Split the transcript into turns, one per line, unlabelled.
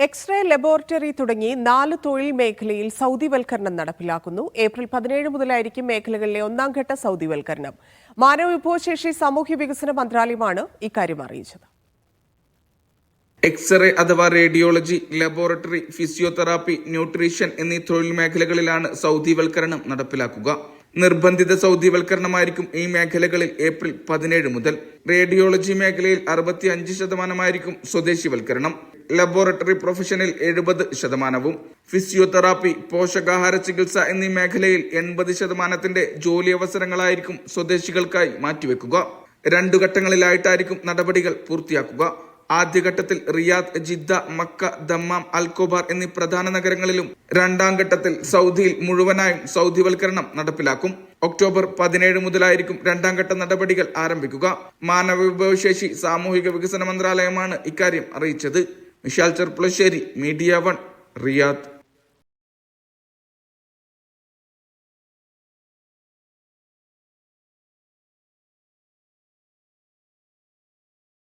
X-ray laboratory തുടങ്ങി 4 തൊഴിൽ മേഖലയിൽ സൗദിവൽക്കരണം നടപ്പിലാക്കുന്നു. ഏപ്രിൽ 17 മുതലായിരിക്കും മേഖലകളിലെ ഒന്നാംഘട്ട സൗദിവൽക്കരണം. മാനവവിഭവശേഷി സാമൂഹ്യ വികസന മന്ത്രാലയമാണ് ഇക്കാര്യം അറിയിച്ചത്.
എക്സ്റേ അഥവാ റേഡിയോളജി, ലബോറട്ടറി, ഫിസിയോതെറാപ്പി, ന്യൂട്രീഷൻ എന്നീ തൊഴിൽ മേഖലകളിലാണ് സൗദിവൽക്കരണം നടപ്പിലാക്കുക. നിർബന്ധിത സൗദിവൽക്കരണമായിരിക്കും ഈ മേഖലകളിൽ ഏപ്രിൽ 17 മുതൽ. റേഡിയോളജി മേഖലയിൽ 65% സ്വദേശിവൽക്കരണം, ലബോറട്ടറി പ്രൊഫഷനിൽ 70%, ഫിസിയോതെറാപ്പി, പോഷകാഹാര ചികിത്സ എന്നീ മേഖലയിൽ 80% ജോലി അവസരങ്ങളായിരിക്കും സ്വദേശികൾക്കായി മാറ്റിവെക്കുക. 2 ഘട്ടങ്ങളിലായിട്ടായിരിക്കും നടപടികൾ പൂർത്തിയാക്കുക. ആദ്യഘട്ടത്തിൽ Riyadh, Jeddah, Mecca, Dammam, Al Khobar എന്നീ പ്രധാന നഗരങ്ങളിലും, 2ാം ഘട്ടത്തിൽ സൗദിയിൽ മുഴുവനായും സൗദിവൽക്കരണം നടപ്പിലാക്കും. ഒക്ടോബർ 17 മുതലായിരിക്കും 2ാം ഘട്ട നടപടികൾ ആരംഭിക്കുക. മാനവവിഭവശേഷി സാമൂഹിക വികസന മന്ത്രാലയമാണ് ഇക്കാര്യം അറിയിച്ചത്. Vishal Cherpulassery, media 1, Riyadh.